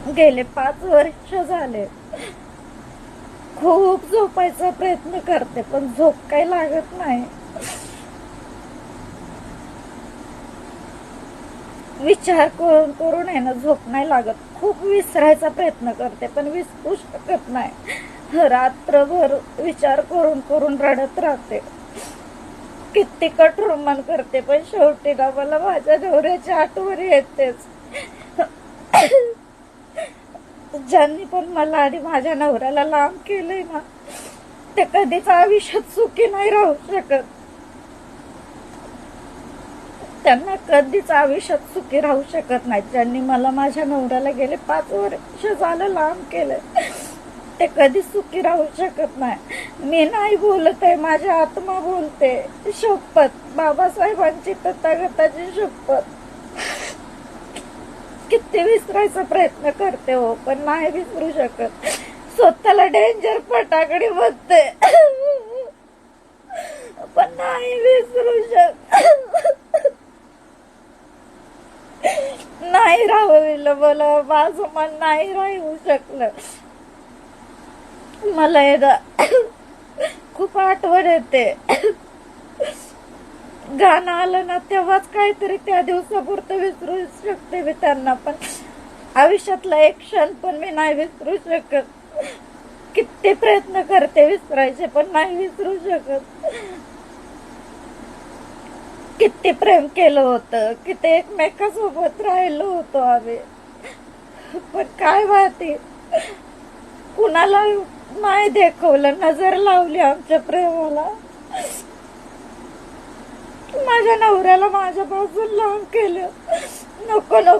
गेले 5 वर्ष झाले. खूप झोपायचा प्रयत्न करते पण झोप काही लागत नाही. विचार करून करून आहे ना झोप नाही लागत. खूप विसरायचा प्रयत्न करते पण विसरू शकत नाही. रात्रभर विचार करून करून रडत राहते. किती कठोर करते पण शेवटी ना मला माझ्या नवऱ्याची आठवण येतेच. ज्यांनी पण मला आणि माझ्या नवऱ्याला लांब केलंय ना ते कधीच आयुष्यात सुखी नाही राहू शकत. त्यांना कधीच आयुष्यात सुखी राहू शकत नाही. ज्यांनी मला माझ्या नवऱ्याला गेले 5 वर्ष झालं लांब केलंय ते कधीच सुखी राहू शकत नाही. मी नाही बोलत आहे, माझी आत्मा बोलते. शपथ, बाबासाहेबांची तथागताची शपथ. किती विसरायचा प्रयत्न करते हो पण नाही विसरू शकत. स्वतःला डेंजर फटाकडी म्हणते पण नाही विसरू शकत. नाही राहू मला, माझं मन नाही राहू शकलं. मला एकदा खूप आठवण येते. गाणं आलं ना तेव्हाच काहीतरी त्या दिवसापुरतं विसरू शकते मी त्यांना, पण आयुष्यातला एक क्षण पण मी नाही विसरू शकत. किती प्रयत्न करते विसरायचे पण नाही विसरू शकत. किती प्रेम केलं होतं, किती एकमेकासोबत राहिलो होतो आम्ही, पण काय माहिती कुणाला नाही देखवलं, नजर लावली आमच्या प्रेमाला. माझ्या नवऱ्याला माझ्यापासून लांब केलं. नको